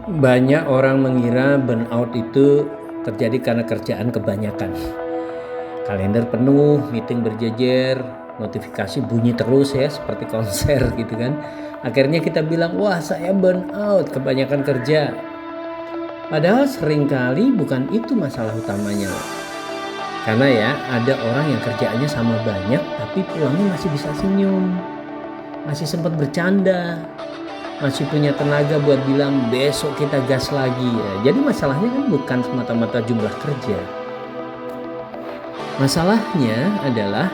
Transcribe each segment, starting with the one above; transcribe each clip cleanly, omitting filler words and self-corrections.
Banyak orang mengira burnout itu terjadi karena kerjaan kebanyakan. Kalender penuh, meeting berjejer, notifikasi bunyi terus ya seperti konser gitu kan. Akhirnya kita bilang, wah saya burnout, kebanyakan kerja. Padahal seringkali bukan itu masalah utamanya. Karena ya ada orang yang kerjaannya sama banyak tapi pulangnya masih bisa senyum, masih sempat bercanda, masih punya tenaga buat bilang besok kita gas lagi ya. Jadi masalahnya kan bukan semata-mata jumlah kerja. Masalahnya adalah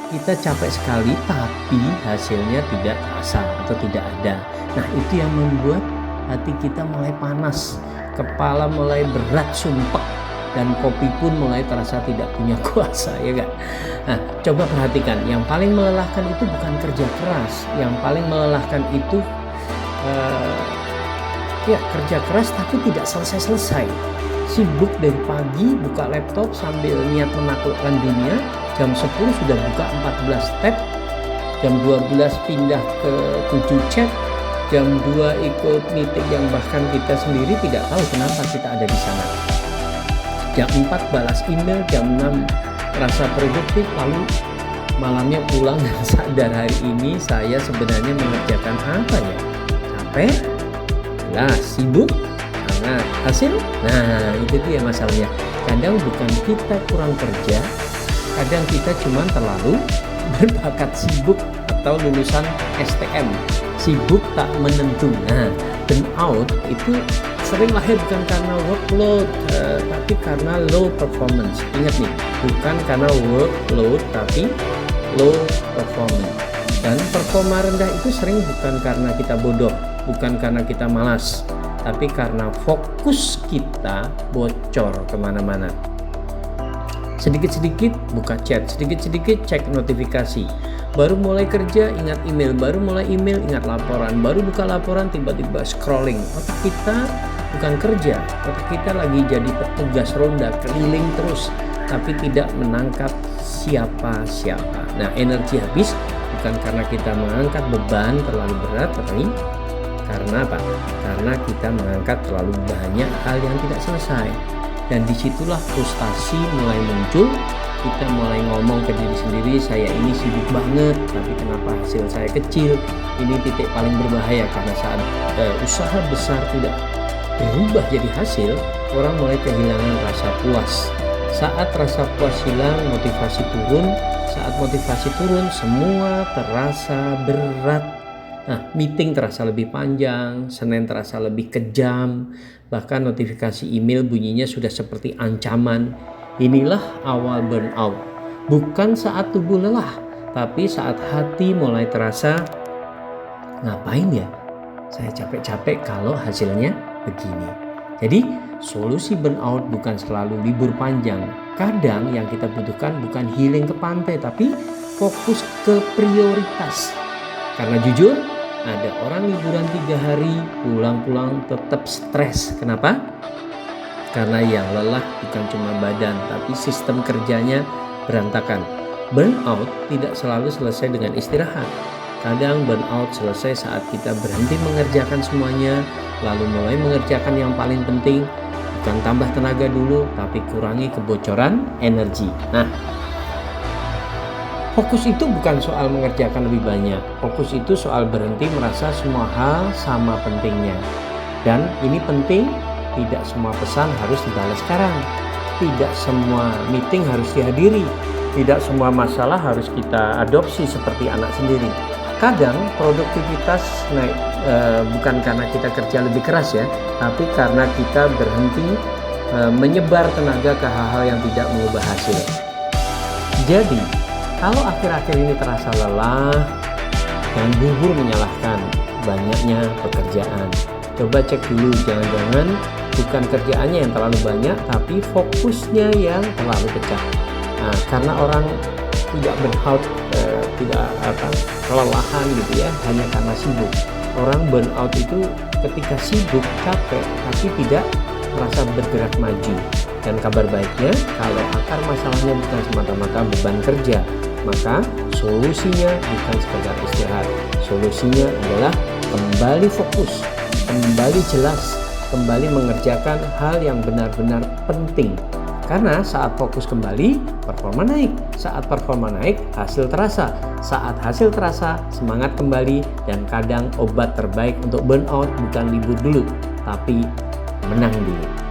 kita capek sekali tapi hasilnya tidak terasa atau tidak ada. Nah itu yang membuat hati kita mulai panas, kepala mulai berat sumpek, dan kopi pun mulai terasa tidak punya kuasa, ya kan? Nah, coba perhatikan, yang paling melelahkan itu bukan kerja keras, yang paling melelahkan itu kerja keras tapi tidak selesai-selesai. Sibuk dari pagi, buka laptop sambil niat menaklukkan dunia, jam 10 sudah buka 14 tab, jam 12 pindah ke 7 chat, jam 2 ikut meeting yang bahkan kita sendiri tidak tahu kenapa kita ada di sana. Jam 4 balas email, jam 6 merasa produktif, lalu malamnya pulang dan sadar hari ini saya sebenarnya mengerjakan apa ya? Capek? Nah, sibuk? Nah, hasil? Nah, itu dia masalahnya. Kadang bukan kita kurang kerja, kadang kita cuma terlalu berbakat sibuk atau lulusan STM. Sibuk tak menentu. Nah, burnout itu sering lahir bukan karena workload, tapi karena low performance. Ingat nih, bukan karena workload, tapi low performance. Dan performa rendah itu sering bukan karena kita bodoh, bukan karena kita malas, tapi karena fokus kita bocor kemana-mana. Sedikit-sedikit buka chat, sedikit-sedikit cek notifikasi. Baru mulai kerja ingat email, baru mulai email ingat laporan, baru buka laporan tiba-tiba scrolling. Otak kita bukan kerja, otak kita lagi jadi petugas ronda keliling terus, tapi tidak menangkap siapa-siapa. Nah, energi habis bukan karena kita mengangkat beban terlalu berat, tapi karena apa? Karena kita mengangkat terlalu banyak hal yang tidak selesai. Dan disitulah frustasi mulai muncul. Kita mulai ngomong ke diri sendiri, saya ini sibuk banget, tapi kenapa hasil saya kecil? Ini titik paling berbahaya, karena saat usaha besar tidak berubah jadi hasil, orang mulai kehilangan rasa puas. Saat rasa puas hilang, motivasi turun. Saat motivasi turun, semua terasa berat. Nah, meeting terasa lebih panjang, Senin terasa lebih kejam, bahkan notifikasi email bunyinya sudah seperti ancaman. Inilah awal burnout. Bukan saat tubuh lelah, tapi saat hati mulai terasa, ngapain ya? Saya capek-capek kalau hasilnya begini. Jadi, solusi burnout bukan selalu libur panjang. Kadang yang kita butuhkan bukan healing ke pantai, tapi fokus ke prioritas. Karena jujur, ada orang liburan 3 hari, pulang-pulang tetap stres. Kenapa? Karena yang lelah bukan cuma badan, tapi sistem kerjanya berantakan. Burnout tidak selalu selesai dengan istirahat. Kadang burnout selesai saat kita berhenti mengerjakan semuanya, lalu mulai mengerjakan yang paling penting. Bukan tambah tenaga dulu, tapi kurangi kebocoran energi. Nah, fokus itu bukan soal mengerjakan lebih banyak. Fokus itu soal berhenti merasa semua hal sama pentingnya. Dan ini penting, tidak semua pesan harus dibalas sekarang. Tidak semua meeting harus dihadiri. Tidak semua masalah harus kita adopsi seperti anak sendiri. Kadang produktivitas naik bukan karena kita kerja lebih keras ya, tapi karena kita berhenti menyebar tenaga ke hal-hal yang tidak mengubah hasil. Jadi, kalau akhir-akhir ini terasa lelah, jangan bubur menyalahkan banyaknya pekerjaan. Coba cek dulu, jangan-jangan bukan kerjaannya yang terlalu banyak, tapi fokusnya yang terlalu pecah. Nah, karena orang tidak burnout, kelelahan gitu ya, hanya karena sibuk. Orang burnout itu ketika sibuk, capek, tapi tidak merasa bergerak maju. Dan kabar baiknya, kalau akar masalahnya bukan semata-mata beban kerja, maka solusinya bukan sekedar istirahat. Solusinya adalah kembali fokus, kembali jelas, kembali mengerjakan hal yang benar-benar penting. Karena saat fokus kembali, performa naik. Saat performa naik, hasil terasa. Saat hasil terasa, semangat kembali. Dan kadang obat terbaik untuk burnout bukan libur dulu, tapi menang dulu.